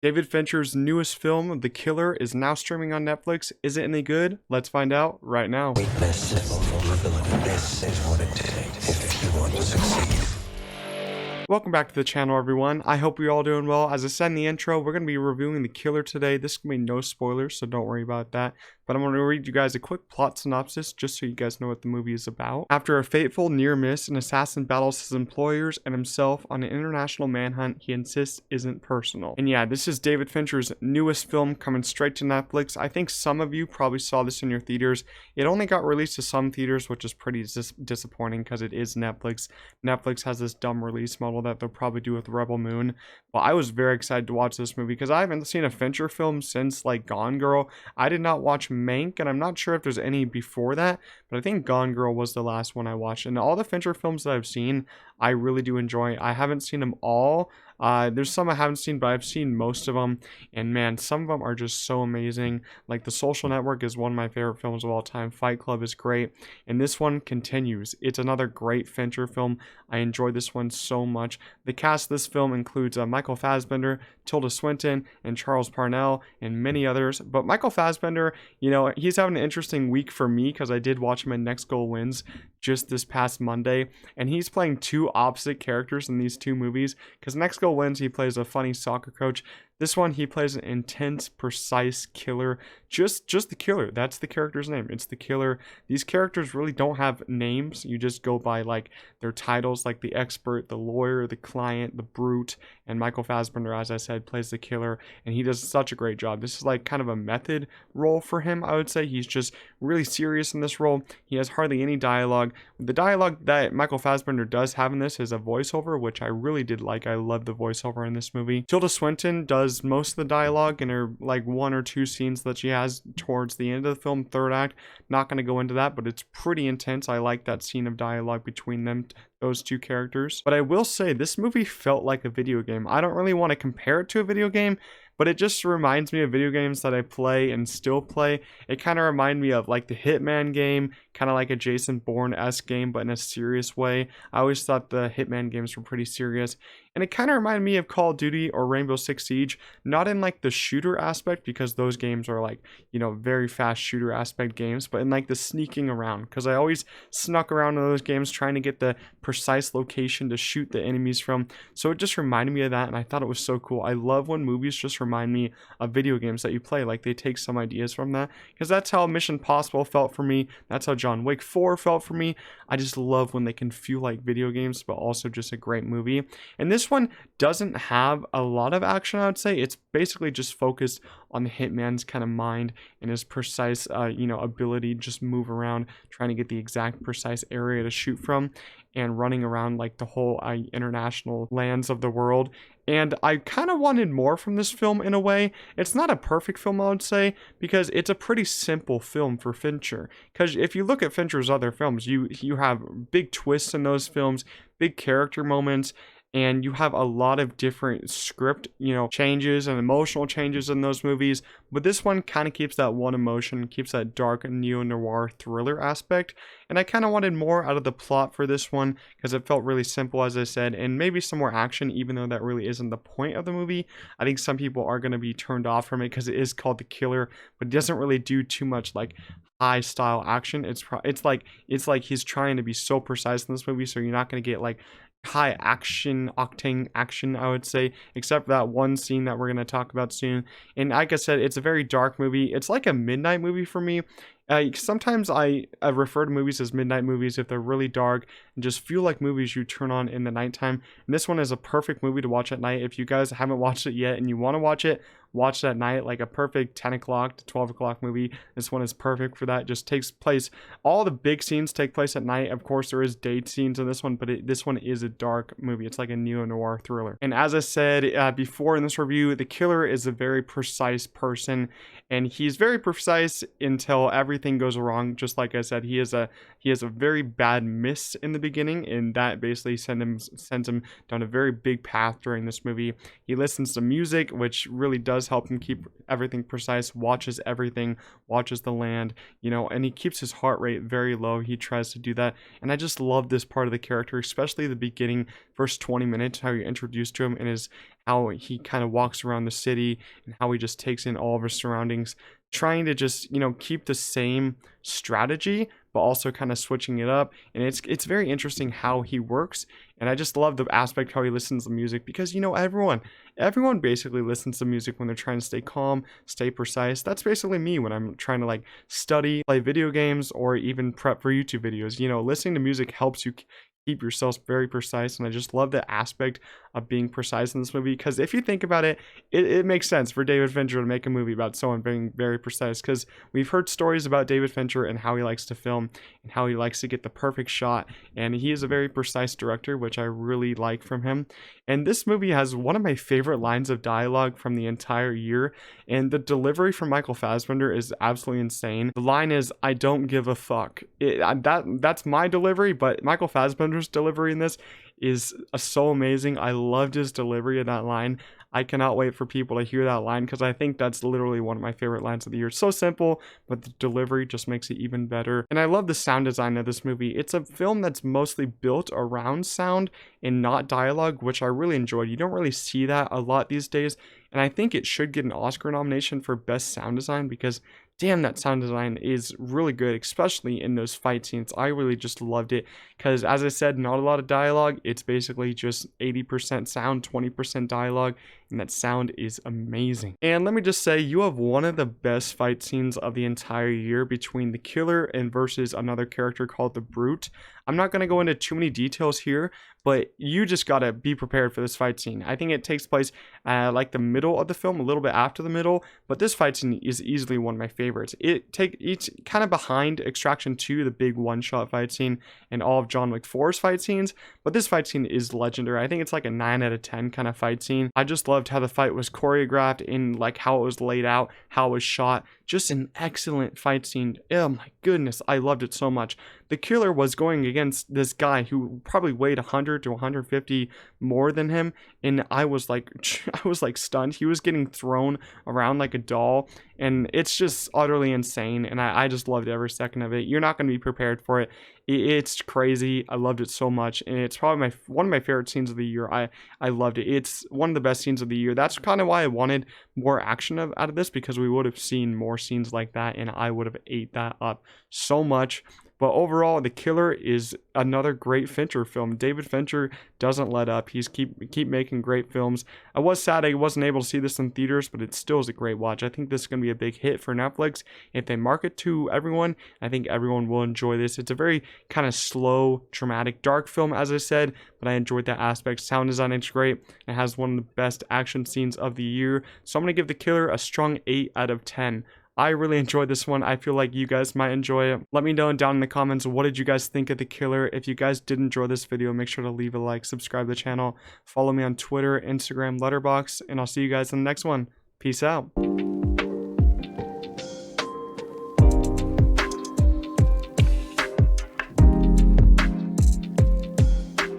David Fincher's newest film, The Killer, is now streaming on Netflix. Is it any good? Let's find out right now. Weakness and vulnerability. This is what it takes if you want to succeed. Welcome back to the channel, everyone. I hope you're all doing well. As I said in the intro, we're going to be reviewing The Killer today. This is going to be no spoilers, so don't worry about that. But I'm going to read you guys a quick plot synopsis just so you guys know what the movie is about. After a fateful near miss, an assassin battles his employers and himself on an international manhunt he insists isn't personal. And yeah, this is David Fincher's newest film coming straight to Netflix. I think some of you probably saw this in your theaters. It only got released to some theaters, which is pretty disappointing because it is Netflix. Netflix has this dumb release model that they'll probably do with Rebel Moon. But I was very excited to watch this movie because I haven't seen a Fincher film since like Gone Girl. I did not watch Mank, and I'm not sure if there's any before that, but I think Gone Girl was the last one I watched. And all the Fincher films that I've seen, I really do enjoy. I haven't seen them all. There's some I haven't seen, but I've seen most of them, and man, some of them are just so amazing. Like The Social Network is one of my favorite films of all time. Fight Club is great, and this one continues. It's another great Fincher film. I enjoy this one so much. The cast of this film includes Michael Fassbender, Tilda Swinton, and Charles Parnell, and many others. But Michael Fassbender, you know, he's having an interesting week for me because I did watch him in Next Goal Wins just this past Monday, and he's playing two opposite characters in these two movies. Because Next Goal Wins, he plays a funny soccer coach. This one, he plays an intense, precise killer. Just the killer. That's the character's name. It's the killer. These characters really don't have names. You just go by like their titles, like the expert, the lawyer, the client, the brute. And Michael Fassbender, as I said, plays the killer, and he does such a great job. This is like kind of a method role for him, I would say. He's just really serious in this role. He has hardly any dialogue. The dialogue that Michael Fassbender does have in this is a voiceover, which I really did like. I love the voiceover in this movie. Tilda Swinton does most of the dialogue in her like one or two scenes that she has towards the end of the film, third act. Not going to go into that, but it's pretty intense. I like that scene of dialogue between them, those two characters. But I will say this movie felt like a video game. I don't really want to compare it to a video game, but it just reminds me of video games that I play and still play. It kind of reminds me of like the Hitman game, kind of like a Jason Bourne-esque game, but in a serious way. I always thought the Hitman games were pretty serious. And it kind of reminded me of Call of Duty or Rainbow Six Siege, not in like the shooter aspect, because those games are like, you know, very fast shooter aspect games, but in like the sneaking around, because I always snuck around in those games trying to get the precise location to shoot the enemies from. So it just reminded me of that, and I thought it was so cool. I love when movies just remind me of video games that you play, like they take some ideas from that, because that's how Mission Impossible felt for me. That's how John Wick 4 felt for me. I just love when they can feel like video games, but also just a great movie. And this one doesn't have a lot of action, I would say. It's basically just focused on the hitman's kind of mind and his precise, ability to just move around, trying to get the exact precise area to shoot from, and running around like the whole international lands of the world. And I kind of wanted more from this film in a way. It's not a perfect film, I would say, because it's a pretty simple film for Fincher. Because if you look at Fincher's other films, you have big twists in those films, big character moments, and you have a lot of different script, changes and emotional changes in those movies. But this one kind of keeps that one emotion, keeps that dark neo-noir thriller aspect. And I kind of wanted more out of the plot for this one because it felt really simple, as I said, and maybe some more action, even though that really isn't the point of the movie. I think some people are going to be turned off from it because it is called The Killer, but it doesn't really do too much like high style action. It's like he's trying to be so precise in this movie, so you're not going to get like high octane action, I would say, except for that one scene that we're going to talk about soon. And like I said, it's a very dark movie. It's like a midnight movie for me. Sometimes I refer to movies as midnight movies if they're really dark and just feel like movies you turn on in the nighttime. And this one is a perfect movie to watch at night. If you guys haven't watched it yet and you want to watch it at night, like a perfect 10 o'clock to 12 o'clock movie. This one is perfect for that. Just takes place, all the big scenes take place at night. Of course, there is day scenes in this one, but this one is a dark movie. It's like a neo-noir thriller. And as I said before in this review, the killer is a very precise person, and he's very precise until everything goes wrong. Just like I said, he has a very bad miss in the beginning, and that basically sends him down a very big path during this movie. He listens to music, which really does help him keep everything precise, watches everything, watches the land, and he keeps his heart rate very low. He tries to do that, and I just love this part of the character, especially the beginning, first 20 minutes, how you're introduced to him and how he kind of walks around the city and how he just takes in all of his surroundings, trying to just, keep the same strategy but also kind of switching it up. And it's very interesting how he works, and I just love the aspect how he listens to music, because everyone basically listens to music when they're trying to stay calm, stay precise. That's basically me when I'm trying to like study, play video games, or even prep for YouTube videos. Listening to music helps you keep yourself very precise, and I just love the aspect of being precise in this movie, because if you think about it, it makes sense for David Fincher to make a movie about someone being very precise, because we've heard stories about David Fincher and how he likes to film and how he likes to get the perfect shot, and he is a very precise director, which I really like from him. And this movie has one of my favorite lines of dialogue from the entire year, and the delivery from Michael Fassbender is absolutely insane. The line is, "I don't give a fuck." That's my delivery, but Michael Fassbender's delivery in this is so amazing. I loved his delivery of that line. I cannot wait for people to hear that line, because I think that's literally one of my favorite lines of the year. It's so simple, but the delivery just makes it even better. And I love the sound design of this movie. It's a film that's mostly built around sound and not dialogue, which I really enjoyed. You don't really see that a lot these days, and I think it should get an Oscar nomination for Best Sound Design, because damn, that sound design is really good, especially in those fight scenes. I really just loved it, because as I said, not a lot of dialogue. It's basically just 80% sound, 20% dialogue, and that sound is amazing. And let me just say, you have one of the best fight scenes of the entire year between the killer and versus another character called the Brute. I'm not going to go into too many details here, but you just got to be prepared for this fight scene. I think it takes place like the middle of the film, a little bit after the middle, but this fight scene is easily one of my favorites. It's kind of behind Extraction 2, the big one-shot fight scene, and all of John Wick 4's fight scenes, but this fight scene is legendary. I think it's like a 9 out of 10 kind of fight scene. I just loved how the fight was choreographed, and like how it was laid out, how it was shot. Just an excellent fight scene. Oh my goodness, I loved it so much. The killer was going against this guy who probably weighed 100 to 150 more than him, and I was like stunned. He was getting thrown around like a doll, and it's just utterly insane, and I just loved every second of it. You're not going to be prepared for it. It's crazy. I loved it so much, and it's probably one of my favorite scenes of the year. I loved it. It's one of the best scenes of the year. That's kind of why I wanted more action out of this, because we would have seen more scenes like that, and I would have ate that up so much. But overall, The Killer is another great Fincher film. David Fincher doesn't let up. He's keep making great films. I was sad I wasn't able to see this in theaters, but it still is a great watch. I think this is going to be a big hit for Netflix. If they market to everyone, I think everyone will enjoy this. It's a very kind of slow, dramatic, dark film, as I said, but I enjoyed that aspect. Sound design is great. It has one of the best action scenes of the year. So I'm going to give The Killer a strong 8 out of 10. I really enjoyed this one. I feel like you guys might enjoy it. Let me know down in the comments, what did you guys think of The Killer? If you guys did enjoy this video, make sure to leave a like, subscribe to the channel, follow me on Twitter, Instagram, Letterboxd, and I'll see you guys in the next one. Peace out.